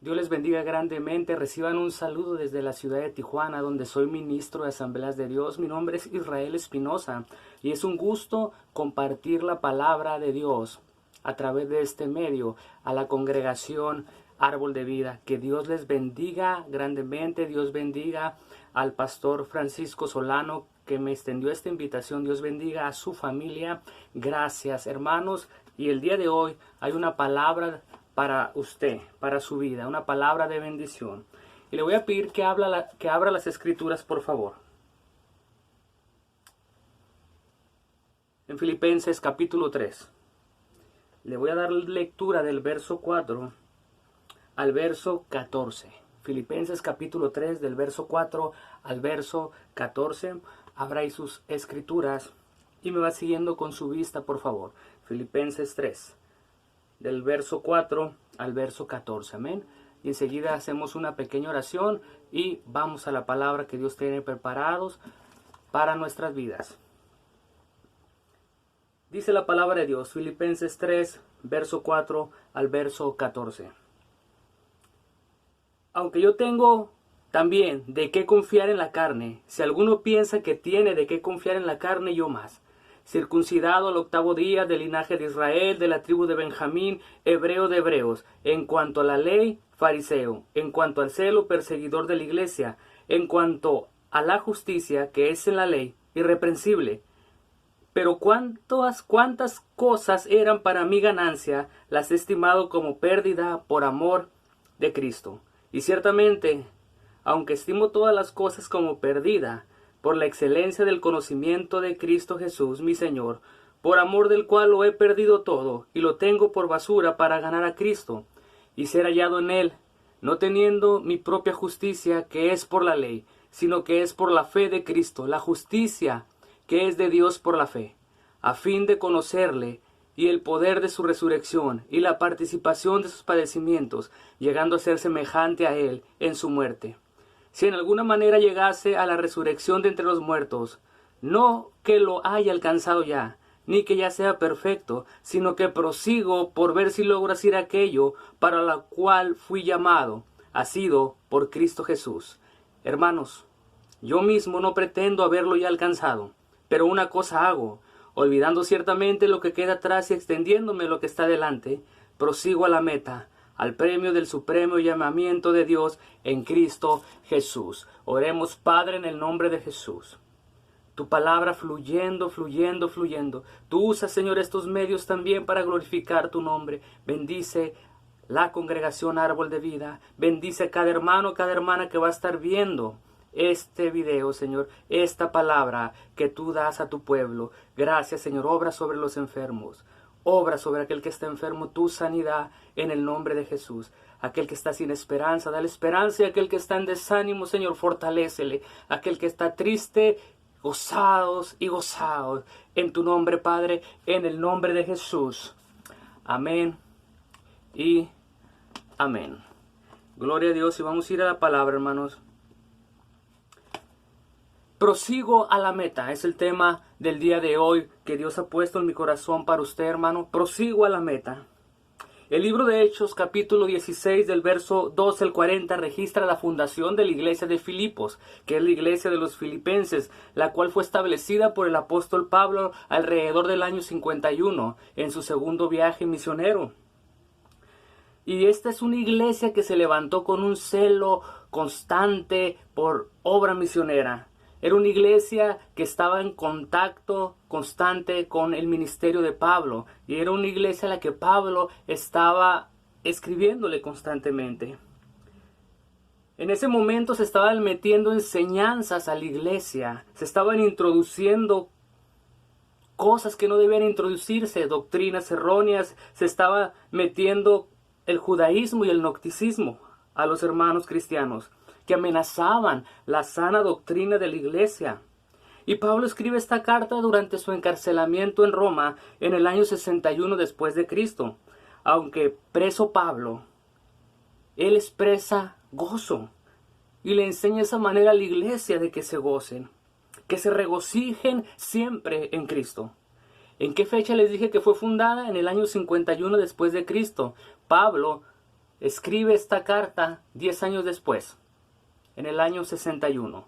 Dios les bendiga grandemente. Reciban un saludo desde la ciudad de Tijuana, donde soy ministro de Asambleas de Dios. Mi nombre es Israel Espinosa y es un gusto compartir la palabra de Dios a través de este medio a la congregación Árbol de Vida. Que Dios les bendiga grandemente. Dios bendiga al pastor Francisco Solano, que me extendió esta invitación. Dios bendiga a su familia. Gracias, hermanos. Y el día de hoy hay una palabra para usted, para su vida, una palabra de bendición. Y le voy a pedir que abra las escrituras, por favor. En Filipenses capítulo 3. Le voy a dar lectura del verso 4 al verso 14. Filipenses capítulo 3, del verso 4 al verso 14. Abra ahí sus escrituras y me va siguiendo con su vista, por favor. Filipenses 3. Del verso 4 al verso 14, amén. Y enseguida hacemos una pequeña oración y vamos a la palabra que Dios tiene preparados para nuestras vidas. Dice la palabra de Dios, Filipenses 3, verso 4 al verso 14. Aunque yo tengo también de qué confiar en la carne, si alguno piensa que tiene de qué confiar en la carne, yo más. Circuncidado al 8º día, del linaje de Israel, de la tribu de Benjamín, hebreo de hebreos, en cuanto a la ley, fariseo, en cuanto al celo, perseguidor de la iglesia, en cuanto a la justicia que es en la ley, irreprensible. Pero cuántas cosas eran para mi ganancia, las he estimado como pérdida por amor de Cristo. Y ciertamente, aunque estimo todas las cosas como perdida, por la excelencia del conocimiento de Cristo Jesús, mi Señor, por amor del cual lo he perdido todo, y lo tengo por basura para ganar a Cristo, y ser hallado en Él, no teniendo mi propia justicia, que es por la ley, sino que es por la fe de Cristo, la justicia que es de Dios por la fe, a fin de conocerle, y el poder de su resurrección, y la participación de sus padecimientos, llegando a ser semejante a Él en su muerte. Si en alguna manera llegase a la resurrección de entre los muertos, no que lo haya alcanzado ya, ni que ya sea perfecto, sino que prosigo por ver si logro hacer aquello para lo cual fui llamado, asido por Cristo Jesús. Hermanos, yo mismo no pretendo haberlo ya alcanzado, pero una cosa hago, olvidando ciertamente lo que queda atrás y extendiéndome lo que está delante, prosigo a la meta, al premio del supremo llamamiento de Dios en Cristo Jesús. Oremos, Padre, en el nombre de Jesús. Tu palabra fluyendo, fluyendo, fluyendo. Tú usas, Señor, estos medios también para glorificar tu nombre. Bendice la congregación Árbol de Vida. Bendice a cada hermano, cada hermana que va a estar viendo este video, Señor, esta palabra que tú das a tu pueblo. Gracias, Señor. Obra sobre los enfermos. Obra sobre aquel que está enfermo, tu sanidad en el nombre de Jesús. Aquel que está sin esperanza, dale esperanza. Y aquel que está en desánimo, Señor, fortalécele. Aquel que está triste, gozados y gozados. En tu nombre, Padre, en el nombre de Jesús. Amén y amén. Gloria a Dios. Y vamos a ir a la palabra, hermanos. Prosigo a la meta, es el tema del día de hoy que Dios ha puesto en mi corazón para usted, hermano. Prosigo a la meta. El libro de Hechos, capítulo 16, del verso 12 al 40, registra la fundación de la iglesia de Filipos, que es la iglesia de los filipenses, la cual fue establecida por el apóstol Pablo alrededor del año 51, en su segundo viaje misionero. Y esta es una iglesia que se levantó con un celo constante por obra misionera. Era una iglesia que estaba en contacto constante con el ministerio de Pablo. Y era una iglesia a la que Pablo estaba escribiéndole constantemente. En ese momento se estaban metiendo enseñanzas a la iglesia. Se estaban introduciendo cosas que no debían introducirse, doctrinas erróneas. Se estaba metiendo el judaísmo y el gnosticismo a los hermanos cristianos, que amenazaban la sana doctrina de la iglesia. Y Pablo escribe esta carta durante su encarcelamiento en Roma en el año 61 después de Cristo. Aunque preso Pablo, él expresa gozo y le enseña de esa manera a la iglesia de que se gocen, que se regocijen siempre en Cristo. ¿En qué fecha les dije que fue fundada? En el año 51 después de Cristo. Pablo escribe esta carta 10 años después, en el año 61.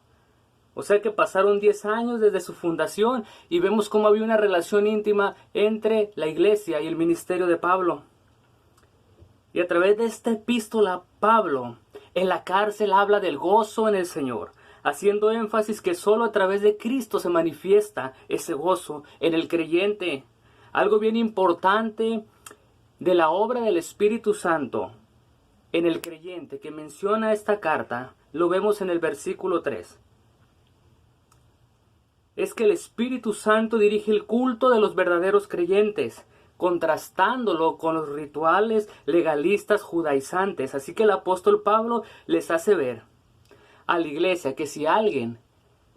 O sea que pasaron 10 años desde su fundación y vemos cómo había una relación íntima entre la iglesia y el ministerio de Pablo. Y a través de esta epístola, Pablo en la cárcel habla del gozo en el Señor, haciendo énfasis que solo a través de Cristo se manifiesta ese gozo en el creyente. Algo bien importante de la obra del Espíritu Santo en el creyente que menciona esta carta, lo vemos en el versículo 3. Es que el Espíritu Santo dirige el culto de los verdaderos creyentes, contrastándolo con los rituales legalistas judaizantes. Así que el apóstol Pablo les hace ver a la iglesia que si alguien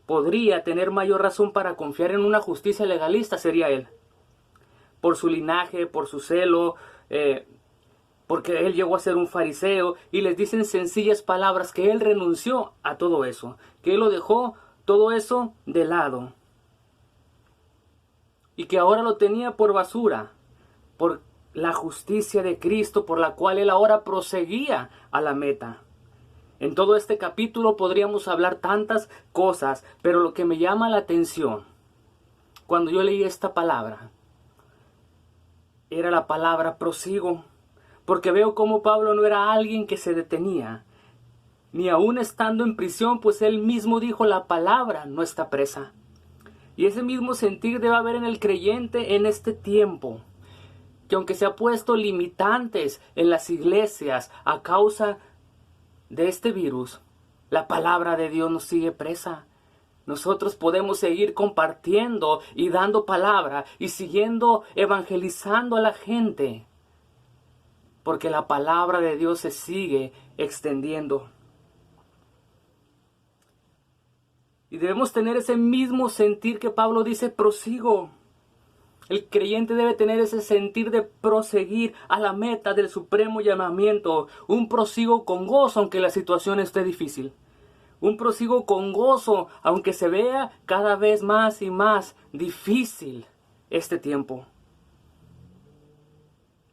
podría tener mayor razón para confiar en una justicia legalista, sería él. Por su linaje, por su celo, porque él llegó a ser un fariseo, y les dicen sencillas palabras que él renunció a todo eso, que él lo dejó todo eso de lado, y que ahora lo tenía por basura, por la justicia de Cristo, por la cual él ahora proseguía a la meta. En todo este capítulo podríamos hablar tantas cosas, pero lo que me llama la atención cuando yo leí esta palabra era la palabra prosigo, porque veo como Pablo no era alguien que se detenía, ni aún estando en prisión, pues él mismo dijo: la palabra no está presa. Y ese mismo sentir debe haber en el creyente en este tiempo, que aunque se ha puesto limitantes en las iglesias a causa de este virus, la palabra de Dios nos sigue presa. Nosotros podemos seguir compartiendo y dando palabra y siguiendo evangelizando a la gente, porque la palabra de Dios se sigue extendiendo. Y debemos tener ese mismo sentir que Pablo dice: prosigo. El creyente debe tener ese sentir de proseguir a la meta del supremo llamamiento. Un prosigo con gozo aunque la situación esté difícil. Un prosigo con gozo aunque se vea cada vez más y más difícil este tiempo.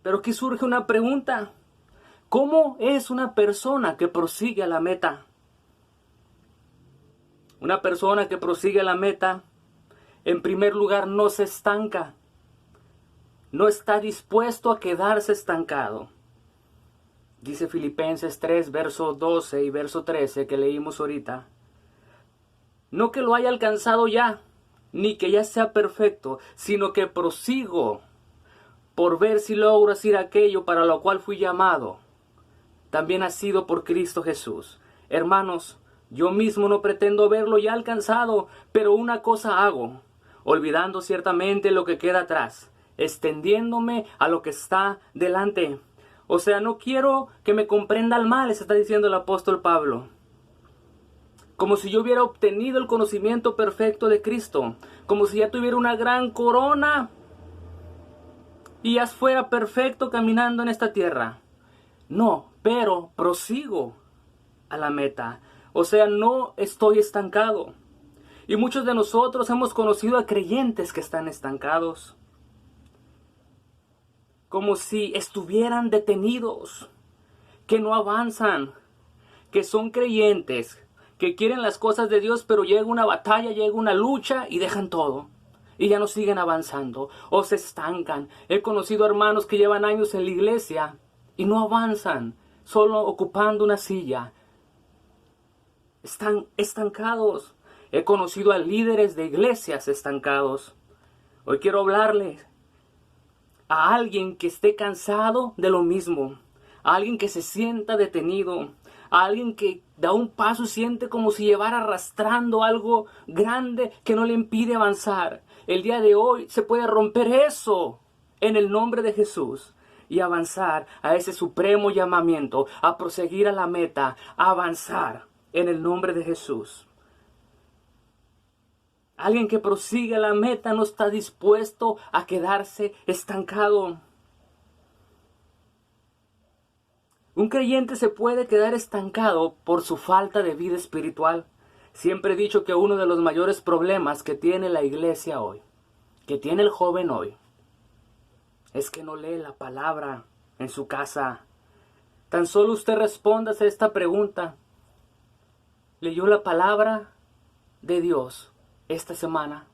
Pero aquí surge una pregunta: ¿cómo es una persona que prosigue a la meta? Una persona que prosigue a la meta, en primer lugar, no se estanca. No está dispuesto a quedarse estancado. Dice Filipenses 3, verso 12 y verso 13 que leímos ahorita. No que lo haya alcanzado ya, ni que ya sea perfecto, sino que prosigo por ver si logro hacer aquello para lo cual fui llamado. También ha sido por Cristo Jesús. Hermanos, yo mismo no pretendo haberlo ya alcanzado, pero una cosa hago, olvidando ciertamente lo que queda atrás, extendiéndome a lo que está delante. O sea, no quiero que me comprendan mal, está diciendo el apóstol Pablo. Como si yo hubiera obtenido el conocimiento perfecto de Cristo, como si ya tuviera una gran corona y ya fuera perfecto caminando en esta tierra. No, pero prosigo a la meta. O sea, no estoy estancado. Y muchos de nosotros hemos conocido a creyentes que están estancados, como si estuvieran detenidos, que no avanzan, que son creyentes, que quieren las cosas de Dios, pero llega una batalla, llega una lucha y dejan todo. Y ya no siguen avanzando o se estancan. He conocido hermanos que llevan años en la iglesia y no avanzan, solo ocupando una silla. Están estancados. He conocido a líderes de iglesias estancados. Hoy quiero hablarles a alguien que esté cansado de lo mismo, a alguien que se sienta detenido, a alguien que da un paso y siente como si llevara arrastrando algo grande que no le impide avanzar. El día de hoy se puede romper eso en el nombre de Jesús y avanzar a ese supremo llamamiento, a proseguir a la meta, a avanzar en el nombre de Jesús. Alguien que prosigue la meta no está dispuesto a quedarse estancado. Un creyente se puede quedar estancado por su falta de vida espiritual. Siempre he dicho que uno de los mayores problemas que tiene la iglesia hoy, que tiene el joven hoy, es que no lee la palabra en su casa. Tan solo usted responda a esta pregunta. ¿Leyó la palabra de Dios esta semana?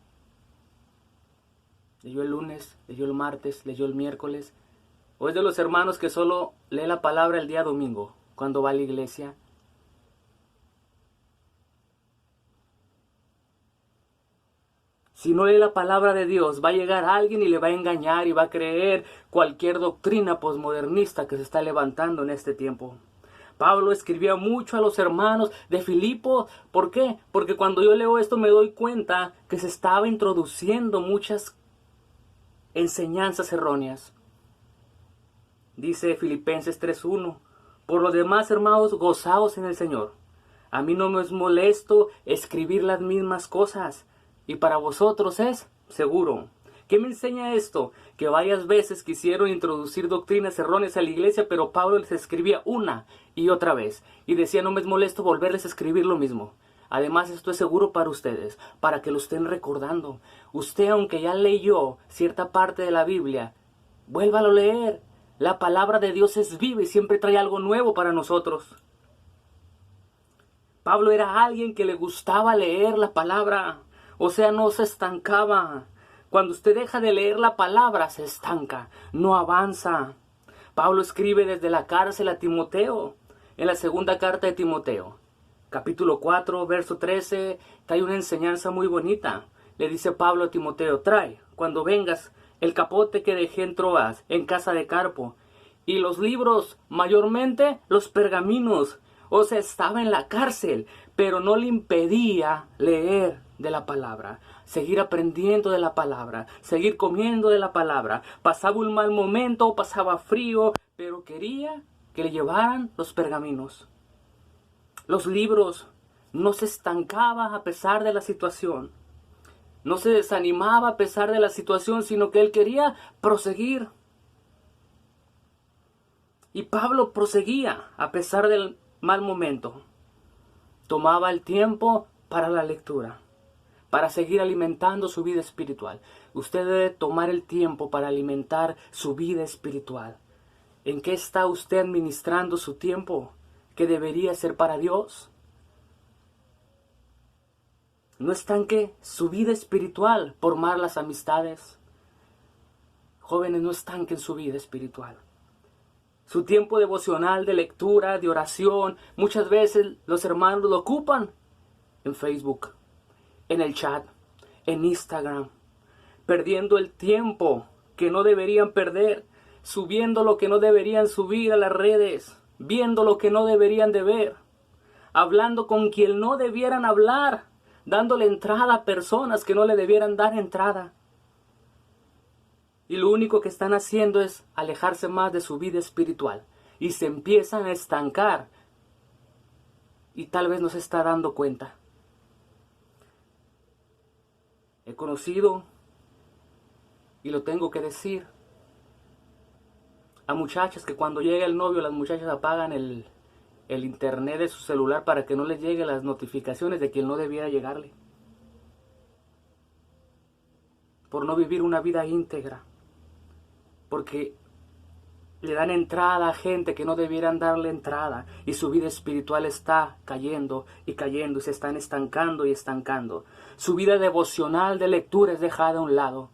¿Leyó el lunes? ¿Leyó el martes? ¿Leyó el miércoles? ¿O es de los hermanos que solo lee la palabra el día domingo, cuando va a la iglesia? Si no lee la palabra de Dios, va a llegar alguien y le va a engañar y va a creer cualquier doctrina posmodernista que se está levantando en este tiempo. Pablo escribía mucho a los hermanos de Filipo. ¿Por qué? Porque cuando yo leo esto me doy cuenta que se estaba introduciendo muchas enseñanzas erróneas. Dice Filipenses 3:1, por lo demás, hermanos, gozaos en el Señor. A mí no me es molesto escribir las mismas cosas, y para vosotros es seguro. ¿Qué me enseña esto? Que varias veces quisieron introducir doctrinas erróneas a la iglesia, pero Pablo les escribía una y otra vez, y decía, no me es molesto volverles a escribir lo mismo. Además, esto es seguro para ustedes, para que lo estén recordando. Usted, aunque ya leyó cierta parte de la Biblia, vuélvalo a leer. La palabra de Dios es viva y siempre trae algo nuevo para nosotros. Pablo era alguien que le gustaba leer la palabra, o sea, no se estancaba. Cuando usted deja de leer la palabra, se estanca, no avanza. Pablo escribe desde la cárcel a Timoteo, en la segunda carta de Timoteo, capítulo 4, verso 13, trae una enseñanza muy bonita. Le dice Pablo a Timoteo, trae, cuando vengas, el capote que dejé en Troas, en casa de Carpo, y los libros, mayormente los pergaminos. O sea, estaba en la cárcel, pero no le impedía leer de la palabra, seguir aprendiendo de la palabra, seguir comiendo de la palabra. Pasaba un mal momento, pasaba frío, pero quería que le llevaran los pergaminos. Los libros. No se estancaba a pesar de la situación. No se desanimaba a pesar de la situación, sino que él quería proseguir. Y Pablo proseguía a pesar del mal momento. Tomaba el tiempo para la lectura, para seguir alimentando su vida espiritual. Usted debe tomar el tiempo para alimentar su vida espiritual. ¿En qué está usted administrando su tiempo que debería ser para Dios? No estanque su vida espiritual por malas amistades. Jóvenes, no estanquen su vida espiritual. Su tiempo devocional de lectura, de oración, muchas veces los hermanos lo ocupan en Facebook, en el chat, en Instagram, perdiendo el tiempo que no deberían perder, subiendo lo que no deberían subir a las redes, viendo lo que no deberían de ver, hablando con quien no debieran hablar, dándole entrada a personas que no le debieran dar entrada. Y lo único que están haciendo es alejarse más de su vida espiritual. Y se empiezan a estancar. Y tal vez no se está dando cuenta. He conocido, y lo tengo que decir, a muchachas que cuando llega el novio, las muchachas apagan el internet de su celular para que no les lleguen las notificaciones de quien no debiera llegarle. Por no vivir una vida íntegra. Porque le dan entrada a gente que no debieran darle entrada. Y su vida espiritual está cayendo y cayendo. Y se están estancando y estancando. Su vida devocional de lectura es dejada a un lado.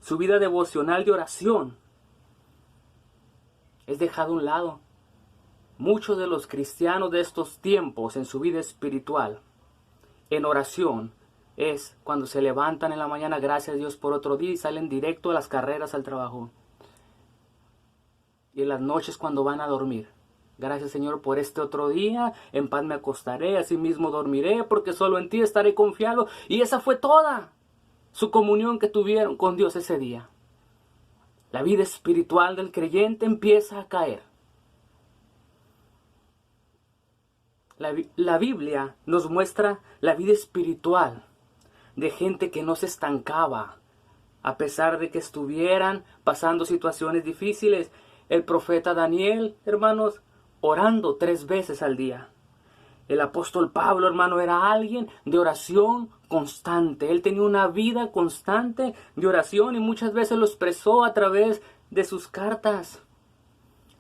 Su vida devocional de oración es dejada a un lado. Muchos de los cristianos de estos tiempos en su vida espiritual, en oración, es cuando se levantan en la mañana, gracias a Dios por otro día, y salen directo a las carreras al trabajo. Y en las noches cuando van a dormir, gracias Señor por este otro día, en paz me acostaré, así mismo dormiré, porque solo en ti estaré confiado. Y esa fue toda su comunión que tuvieron con Dios ese día. La vida espiritual del creyente empieza a caer. La Biblia nos muestra la vida espiritual de gente que no se estancaba, a pesar de que estuvieran pasando situaciones difíciles. El profeta Daniel, hermanos, orando 3 veces al día. El apóstol Pablo, hermano, era alguien de oración constante. Él tenía una vida constante de oración y muchas veces lo expresó a través de sus cartas.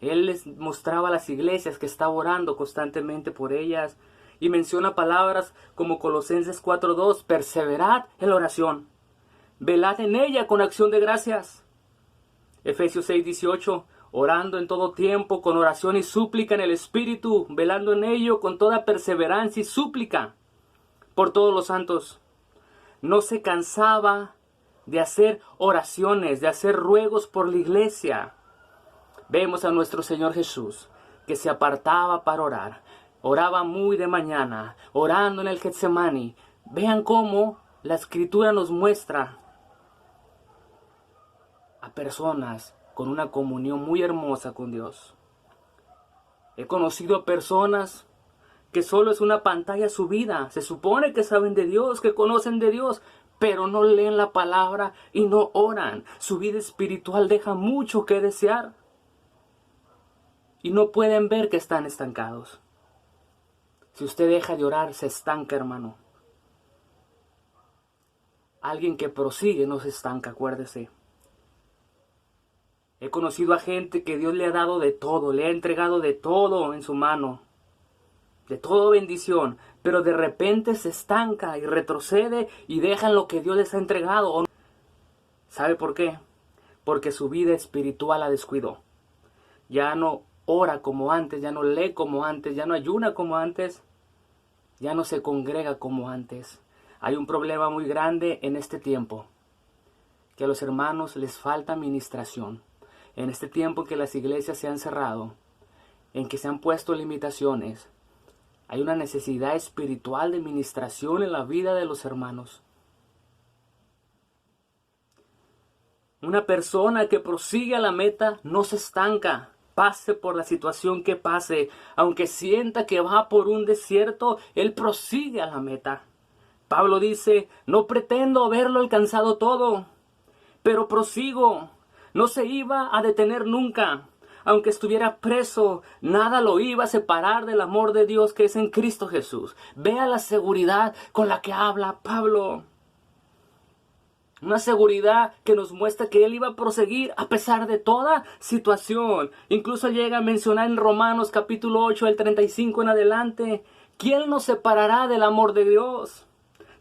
Él les mostraba a las iglesias que estaba orando constantemente por ellas. Y menciona palabras como Colosenses 4:2, perseverad en la oración, velad en ella con acción de gracias. Efesios 6:18, orando en todo tiempo con oración y súplica en el Espíritu, velando en ello con toda perseverancia y súplica por todos los santos. No se cansaba de hacer oraciones, de hacer ruegos por la iglesia. Vemos a nuestro Señor Jesús, que se apartaba para orar. Oraba muy de mañana, orando en el Getsemaní. Vean cómo la Escritura nos muestra a personas con una comunión muy hermosa con Dios. He conocido a personas que solo es una pantalla su vida. Se supone que saben de Dios, que conocen de Dios, pero no leen la palabra y no oran. Su vida espiritual deja mucho que desear. Y no pueden ver que están estancados. Si usted deja de orar, se estanca, hermano. Alguien que prosigue no se estanca, acuérdese. He conocido a gente que Dios le ha dado de todo, le ha entregado de todo en su mano, de toda bendición, pero de repente se estanca y retrocede y dejan lo que Dios les ha entregado. ¿Sabe por qué? Porque su vida espiritual la descuidó. Ya no ora como antes, ya no lee como antes, ya no ayuna como antes, ya no se congrega como antes. Hay un problema muy grande en este tiempo, que a los hermanos les falta administración. En este tiempo que las iglesias se han cerrado, en que se han puesto limitaciones, hay una necesidad espiritual de administración en la vida de los hermanos. Una persona que prosigue a la meta no se estanca. Pase por la situación que pase, aunque sienta que va por un desierto, él prosigue a la meta. Pablo dice, no pretendo haberlo alcanzado todo, pero prosigo. No se iba a detener nunca. Aunque estuviera preso, nada lo iba a separar del amor de Dios que es en Cristo Jesús. Vea la seguridad con la que habla Pablo. Una seguridad que nos muestra que él iba a proseguir a pesar de toda situación. Incluso llega a mencionar en Romanos capítulo 8, del 35 en adelante. ¿Quién nos separará del amor de Dios?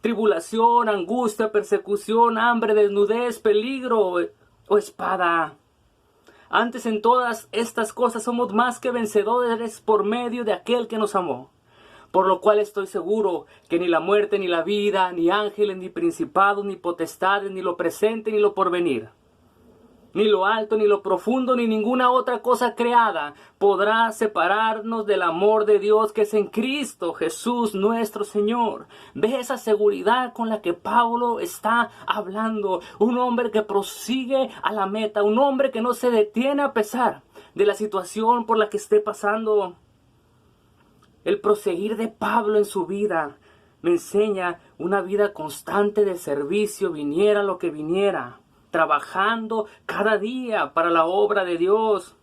Tribulación, angustia, persecución, hambre, desnudez, peligro o espada. Antes en todas estas cosas somos más que vencedores por medio de aquel que nos amó. Por lo cual estoy seguro que ni la muerte, ni la vida, ni ángeles, ni principados, ni potestades, ni lo presente, ni lo porvenir, ni lo alto, ni lo profundo, ni ninguna otra cosa creada podrá separarnos del amor de Dios que es en Cristo Jesús nuestro Señor. Ve esa seguridad con la que Pablo está hablando. Un hombre que prosigue a la meta, un hombre que no se detiene a pesar de la situación por la que esté pasando. El proseguir de Pablo en su vida me enseña una vida constante de servicio, viniera lo que viniera, trabajando cada día para la obra de Dios.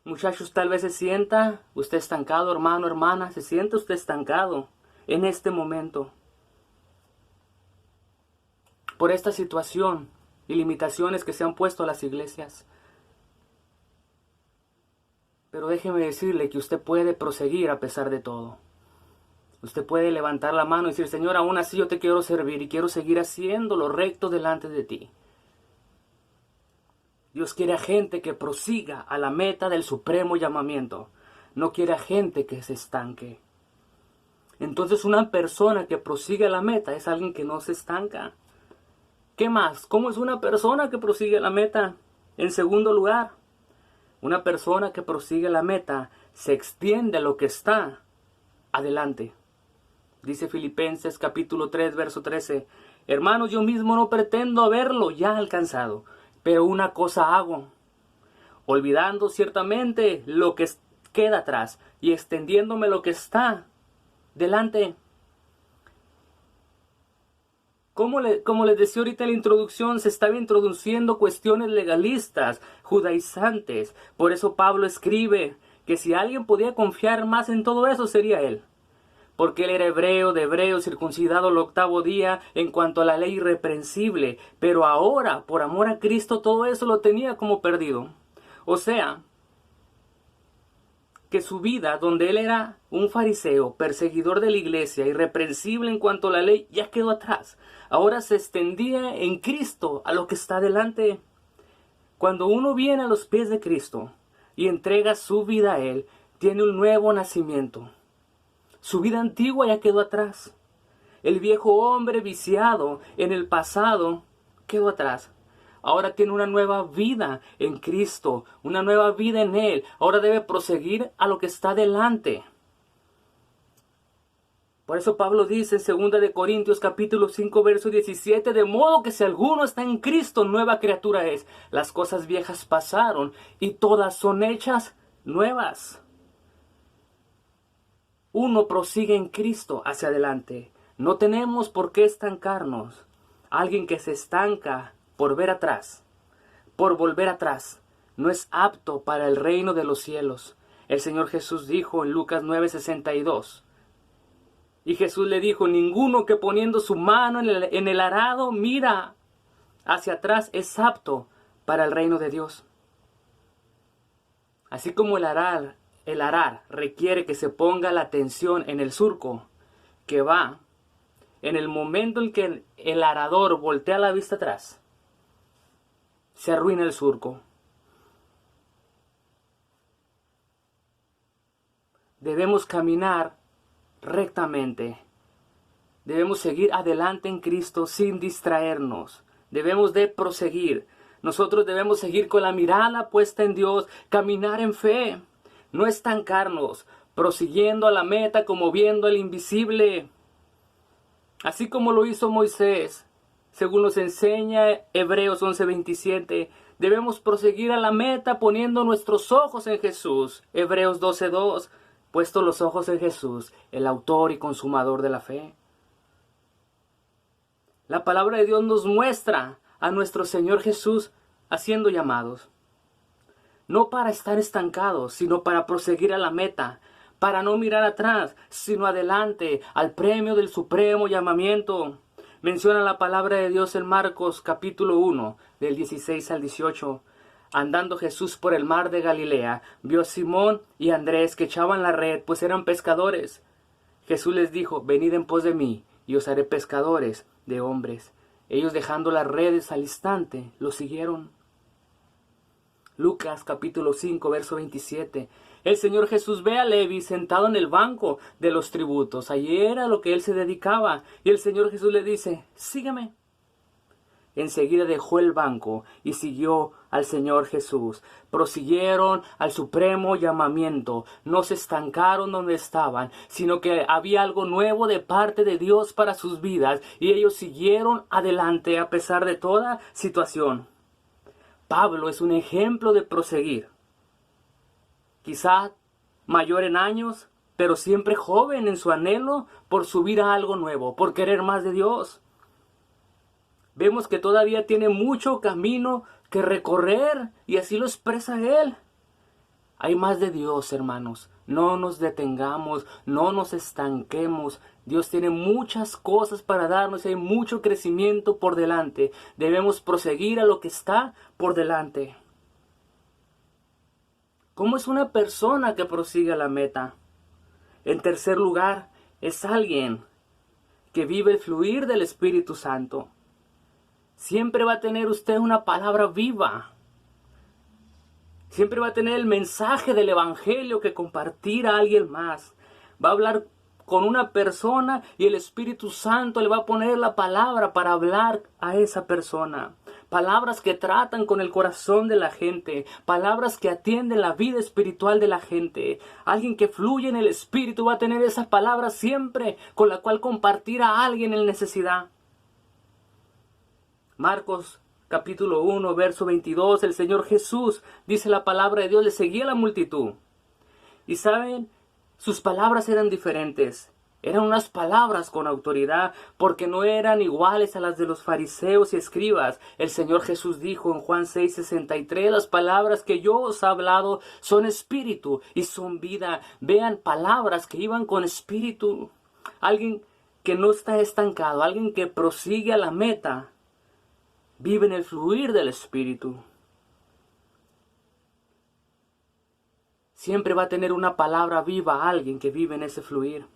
Muchachos, tal vez se sienta usted estancado, hermano, hermana, se siente usted estancado en este momento por esta situación y limitaciones que se han puesto a las iglesias. Pero déjeme decirle que usted puede proseguir a pesar de todo. Usted puede levantar la mano y decir, Señor, aún así yo te quiero servir y quiero seguir haciendo lo recto delante de ti. Dios quiere a gente que prosiga a la meta del supremo llamamiento. No quiere a gente que se estanque. Entonces una persona que prosigue a la meta es alguien que no se estanca. ¿Qué más? ¿Cómo es una persona que prosigue a la meta? En segundo lugar, una persona que prosigue la meta se extiende a lo que está adelante. Dice Filipenses capítulo 3, verso 13. Hermanos, yo mismo no pretendo haberlo ya alcanzado, pero una cosa hago, olvidando ciertamente lo que queda atrás y extendiéndome lo que está delante. Como les decía ahorita en la introducción, se estaba introduciendo cuestiones legalistas, judaizantes. Por eso Pablo escribe que si alguien podía confiar más en todo eso sería él. porque él era hebreo de hebreos, circuncidado al octavo día, en cuanto a la ley irreprensible. Pero ahora, por amor a Cristo, todo eso lo tenía como perdido. O sea, que su vida, donde él era un fariseo, perseguidor de la iglesia, irreprensible en cuanto a la ley, ya quedó atrás. Ahora se extendía en Cristo a lo que está delante. Cuando uno viene a los pies de Cristo y entrega su vida a Él, tiene un nuevo nacimiento. Su vida antigua ya quedó atrás. El viejo hombre viciado en el pasado quedó atrás. Ahora tiene una nueva vida en Cristo, una nueva vida en Él. Ahora debe proseguir a lo que está delante. Por eso Pablo dice en 2 de Corintios capítulo 5 verso 17, de modo que si alguno está en Cristo, nueva criatura es. Las cosas viejas pasaron y todas son hechas nuevas. Uno prosigue en Cristo hacia adelante. No tenemos por qué estancarnos. Alguien que se estanca por ver atrás, por volver atrás, no es apto para el reino de los cielos. El Señor Jesús dijo en Lucas 9:62. Y Jesús le dijo, ninguno que poniendo su mano en el arado mira hacia atrás es apto para el reino de Dios. Así como el arar requiere que se ponga la atención en el surco que va, en el momento en que el arador voltea la vista atrás, se arruina el surco. Debemos caminar rectamente. Debemos seguir adelante en Cristo sin distraernos. Debemos de proseguir. Nosotros debemos seguir con la mirada puesta en Dios, caminar en fe, no estancarnos, prosiguiendo a la meta como viendo el invisible. Así como lo hizo Moisés, según nos enseña Hebreos 11:27, debemos proseguir a la meta poniendo nuestros ojos en Jesús. Hebreos 12:2. Puesto los ojos en Jesús, el autor y consumador de la fe. La palabra de Dios nos muestra a nuestro Señor Jesús haciendo llamados. No para estar estancados, sino para proseguir a la meta, para no mirar atrás, sino adelante, al premio del supremo llamamiento. Menciona la palabra de Dios en Marcos capítulo 1, del 16 al 18. Andando Jesús por el mar de Galilea, vio a Simón y a Andrés que echaban la red, pues eran pescadores. Jesús les dijo, venid en pos de mí, y os haré pescadores de hombres. Ellos dejando las redes al instante, lo siguieron. Lucas capítulo 5, verso 27. El Señor Jesús ve a Levi sentado en el banco de los tributos. Allí era lo que él se dedicaba. Y el Señor Jesús le dice, sígueme. Enseguida dejó el banco y siguió al Señor Jesús. Prosiguieron al supremo llamamiento. No se estancaron donde estaban, sino que había algo nuevo de parte de Dios para sus vidas. Y ellos siguieron adelante a pesar de toda situación. Pablo es un ejemplo de proseguir. Quizá mayor en años, pero siempre joven en su anhelo por subir a algo nuevo, por querer más de Dios. Vemos que todavía tiene mucho camino que recorrer y así lo expresa él. Hay más de Dios, hermanos. No nos detengamos, no nos estanquemos. Dios tiene muchas cosas para darnos y hay mucho crecimiento por delante. Debemos proseguir a lo que está por delante. ¿Cómo es una persona que prosigue a la meta? En tercer lugar, es alguien que vive el fluir del Espíritu Santo. Siempre va a tener usted una palabra viva. Siempre va a tener el mensaje del Evangelio que compartir a alguien más. Va a hablar con una persona y el Espíritu Santo le va a poner la palabra para hablar a esa persona. Palabras que tratan con el corazón de la gente. Palabras que atienden la vida espiritual de la gente. Alguien que fluye en el Espíritu va a tener esa palabra siempre con la cual compartir a alguien en necesidad. Marcos capítulo 1, verso 22, el Señor Jesús, dice la palabra de Dios, le seguía a la multitud. Y saben, sus palabras eran diferentes. Eran unas palabras con autoridad, porque no eran iguales a las de los fariseos y escribas. El Señor Jesús dijo en Juan 6:63, las palabras que yo os he hablado son espíritu y son vida. Vean, palabras que iban con espíritu. Alguien que no está estancado, alguien que prosigue a la meta, vive en el fluir del Espíritu. Siempre va a tener una palabra viva alguien que vive en ese fluir.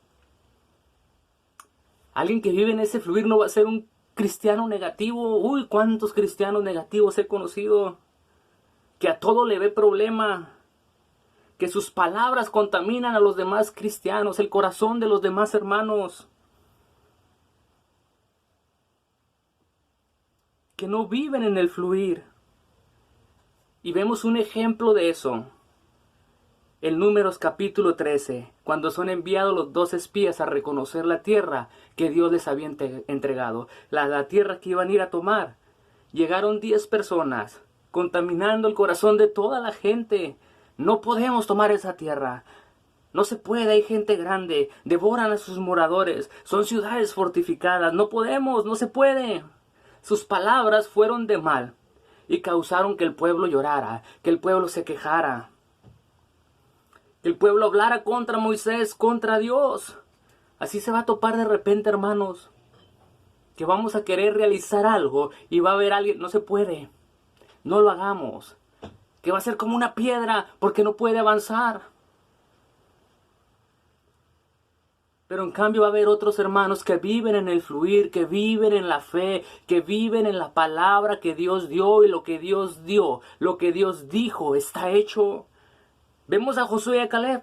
Alguien que vive en ese fluir no va a ser un cristiano negativo. Uy, cuántos cristianos negativos he conocido. Que a todo le ve problema. Que sus palabras contaminan a los demás cristianos, el corazón de los demás hermanos. Que no viven en el fluir. Y vemos un ejemplo de eso. En Números capítulo 13, cuando son enviados los 2 espías a reconocer la tierra que Dios les había entregado, la tierra que iban a ir a tomar. Llegaron 10 personas, contaminando el corazón de toda la gente. No podemos tomar esa tierra. No se puede, hay gente grande, devoran a sus moradores, son ciudades fortificadas, no podemos, no se puede. Sus palabras fueron de mal y causaron que el pueblo llorara, que el pueblo se quejara. Que el pueblo hablara contra Moisés, contra Dios. Así se va a topar de repente, hermanos, que vamos a querer realizar algo y va a haber alguien, no se puede, no lo hagamos. Que va a ser como una piedra porque no puede avanzar. Pero en cambio va a haber otros hermanos que viven en el fluir, que viven en la fe, que viven en la palabra que Dios dio y lo que Dios dio, lo que Dios dijo está hecho. Vemos a Josué y a Caleb.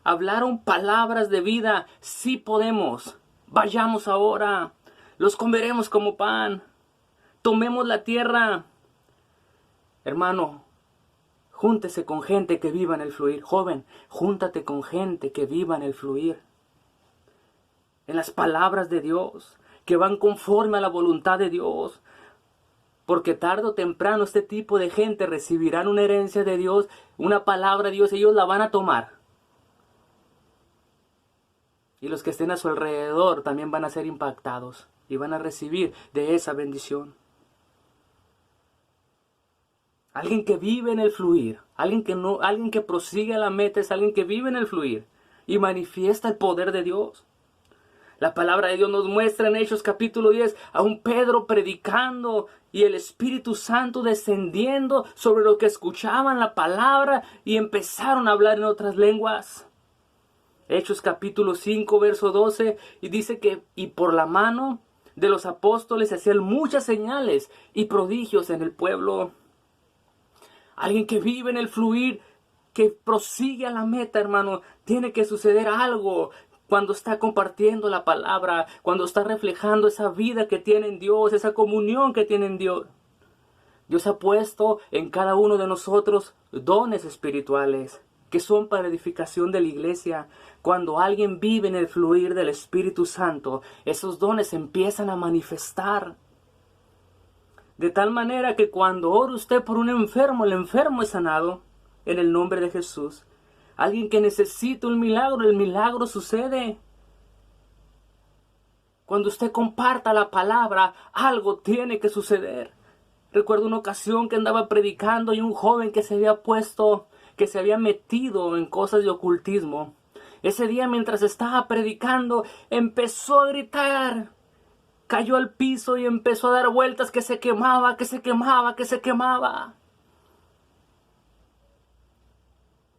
Hablaron palabras de vida. Sí podemos. Vayamos ahora. Los comeremos como pan. Tomemos la tierra. Hermano, júntese con gente que viva en el fluir. Joven, júntate con gente que viva en el fluir. En las palabras de Dios, que van conforme a la voluntad de Dios. Porque tarde o temprano este tipo de gente recibirán una herencia de Dios, una palabra de Dios, ellos la van a tomar. Y los que estén a su alrededor también van a ser impactados y van a recibir de esa bendición. Alguien que vive en el fluir, alguien que prosigue a la meta es alguien que vive en el fluir y manifiesta el poder de Dios. La palabra de Dios nos muestra en Hechos capítulo 10 a un Pedro predicando y el Espíritu Santo descendiendo sobre los que escuchaban la palabra y empezaron a hablar en otras lenguas. Hechos capítulo 5 verso 12 y dice que y por la mano de los apóstoles se hacían muchas señales y prodigios en el pueblo. Alguien que vive en el fluir, que prosigue a la meta, hermano, tiene que suceder algo. Cuando está compartiendo la palabra, cuando está reflejando esa vida que tiene en Dios, esa comunión que tiene en Dios. Dios ha puesto en cada uno de nosotros dones espirituales que son para edificación de la iglesia. Cuando alguien vive en el fluir del Espíritu Santo, esos dones empiezan a manifestar. De tal manera que cuando ore usted por un enfermo, el enfermo es sanado en el nombre de Jesús. Alguien que necesita un milagro, el milagro sucede. Cuando usted comparta la palabra, algo tiene que suceder. Recuerdo una ocasión que andaba predicando y un joven que se había metido en cosas de ocultismo. Ese día mientras estaba predicando, empezó a gritar. Cayó al piso y empezó a dar vueltas que se quemaba, que se quemaba, que se quemaba.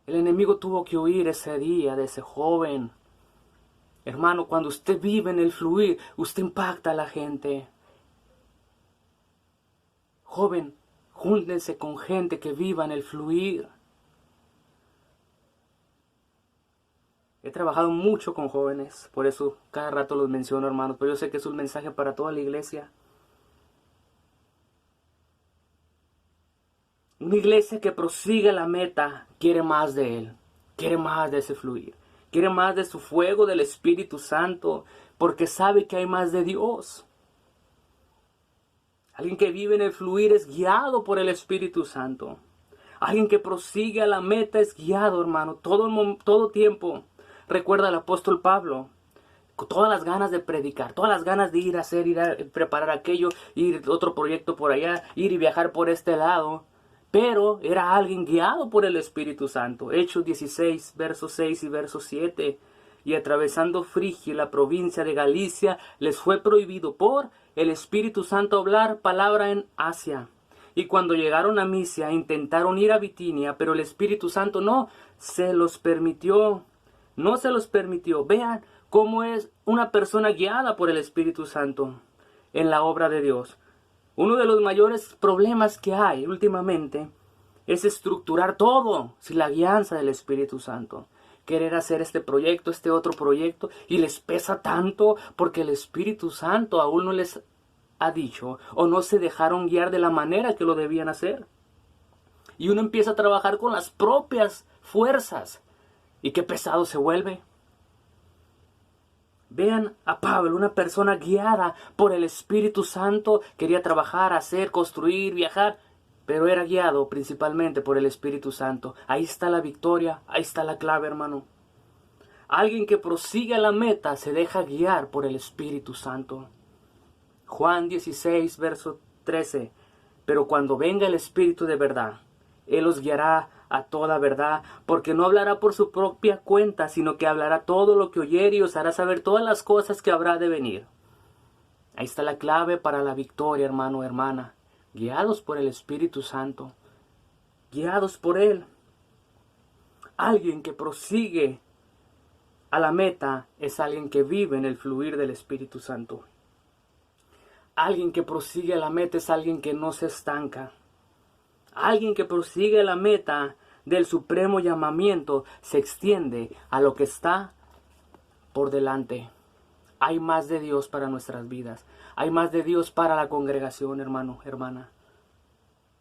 El enemigo tuvo que huir ese día de ese joven. Hermano, cuando usted vive en el fluir, usted impacta a la gente. Joven, júntense con gente que viva en el fluir. He trabajado mucho con jóvenes, por eso cada rato los menciono, hermanos, pero yo sé que es un mensaje para toda la iglesia. Una iglesia que prosigue la meta quiere más de Él, quiere más de ese fluir, quiere más de su fuego del Espíritu Santo, porque sabe que hay más de Dios. Alguien que vive en el fluir es guiado por el Espíritu Santo. Alguien que prosigue a la meta es guiado, hermano, todo tiempo. Recuerda al apóstol Pablo, con todas las ganas de predicar, todas las ganas de ir a preparar aquello, ir otro proyecto por allá, ir y viajar por este lado. Pero era alguien guiado por el Espíritu Santo. Hechos 16, versos 6 y verso 7. y atravesando Frigia y la provincia de Galicia, les fue prohibido por el Espíritu Santo hablar palabra en Asia. Y cuando llegaron a Misia, intentaron ir a Bitinia, pero el Espíritu Santo no se los permitió. No se los permitió. Vean cómo es una persona guiada por el Espíritu Santo en la obra de Dios. Uno de los mayores problemas que hay últimamente es estructurar todo sin la guianza del Espíritu Santo. Querer hacer este proyecto, este otro proyecto, y les pesa tanto porque el Espíritu Santo aún no les ha dicho o no se dejaron guiar de la manera que lo debían hacer. Y uno empieza a trabajar con las propias fuerzas. Y qué pesado se vuelve. Vean a Pablo, una persona guiada por el Espíritu Santo, quería trabajar, hacer, construir, viajar, pero era guiado principalmente por el Espíritu Santo. Ahí está la victoria, ahí está la clave, hermano. Alguien que prosigue a la meta se deja guiar por el Espíritu Santo. Juan 16, verso 13. Pero cuando venga el Espíritu de verdad, Él os guiará a toda verdad, porque no hablará por su propia cuenta, sino que hablará todo lo que oyere y os hará saber todas las cosas que habrá de venir. Ahí está la clave para la victoria, hermano, hermana. Guiados por el Espíritu Santo. Guiados por Él. Alguien que prosigue a la meta es alguien que vive en el fluir del Espíritu Santo. Alguien que prosigue a la meta es alguien que no se estanca. Alguien que prosigue a la meta del supremo llamamiento se extiende a lo que está por delante. Hay más de Dios para nuestras vidas. Hay más de Dios para la congregación, hermano, hermana.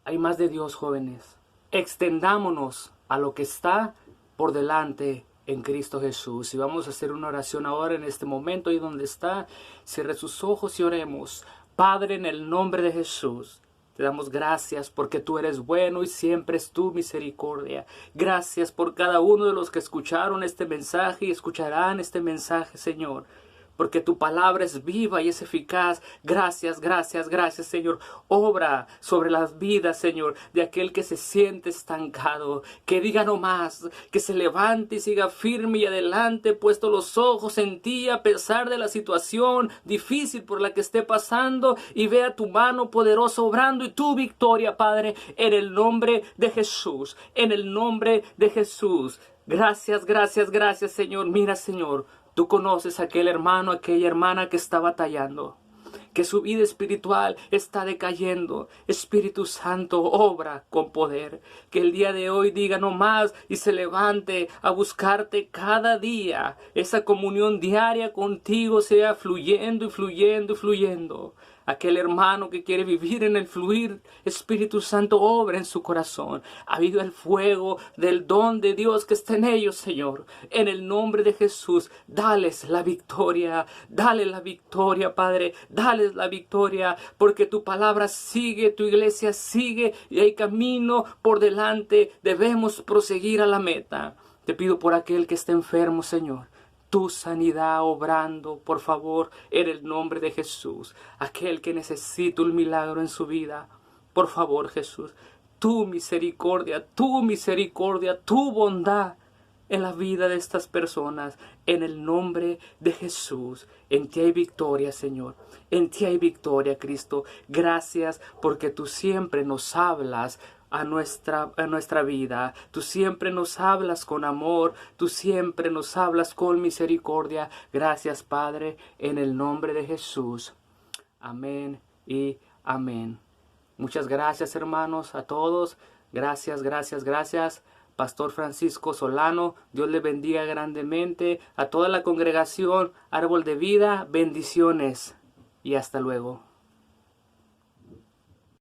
Hay más de Dios, jóvenes. Extendámonos a lo que está por delante en Cristo Jesús. Y vamos a hacer una oración ahora en este momento. Y donde está, cierre sus ojos y oremos. Padre, en el nombre de Jesús, te damos gracias porque tú eres bueno y siempre es tu misericordia. Gracias por cada uno de los que escucharon este mensaje y escucharán este mensaje, Señor. Porque tu palabra es viva y es eficaz. Gracias, gracias, gracias, Señor. Obra sobre las vidas, Señor, de aquel que se siente estancado. Que diga no más, que se levante y siga firme y adelante, puesto los ojos en ti a pesar de la situación difícil por la que esté pasando, y vea tu mano poderosa obrando y tu victoria, Padre, en el nombre de Jesús. En el nombre de Jesús. Gracias, gracias, gracias, Señor. Mira, Señor, tú conoces a aquel hermano, aquella hermana que está batallando, que su vida espiritual está decayendo. Espíritu Santo, obra con poder. Que el día de hoy diga no más y se levante a buscarte cada día. Esa comunión diaria contigo sea fluyendo y fluyendo y fluyendo. Aquel hermano que quiere vivir en el fluir, Espíritu Santo, obra en su corazón. Ha habido el fuego del don de Dios que está en ellos, Señor. En el nombre de Jesús, dales la victoria. Dale la victoria, Padre. Dales la victoria, porque tu palabra sigue, tu iglesia sigue, y hay camino por delante. Debemos proseguir a la meta. Te pido por aquel que está enfermo, Señor. Tu sanidad obrando, por favor, en el nombre de Jesús. Aquel que necesita un milagro en su vida, por favor, Jesús. Tu misericordia, tu bondad en la vida de estas personas, en el nombre de Jesús. En ti hay victoria, Señor. En ti hay victoria, Cristo. Gracias porque tú siempre nos hablas a nuestra vida. Tú siempre nos hablas con amor. Tú siempre nos hablas con misericordia. Gracias, Padre, en el nombre de Jesús. Amén y amén. Muchas gracias, hermanos, a todos. Gracias, gracias, gracias. Pastor Francisco Solano, Dios le bendiga grandemente. A toda la congregación, Árbol de Vida, bendiciones. Y hasta luego.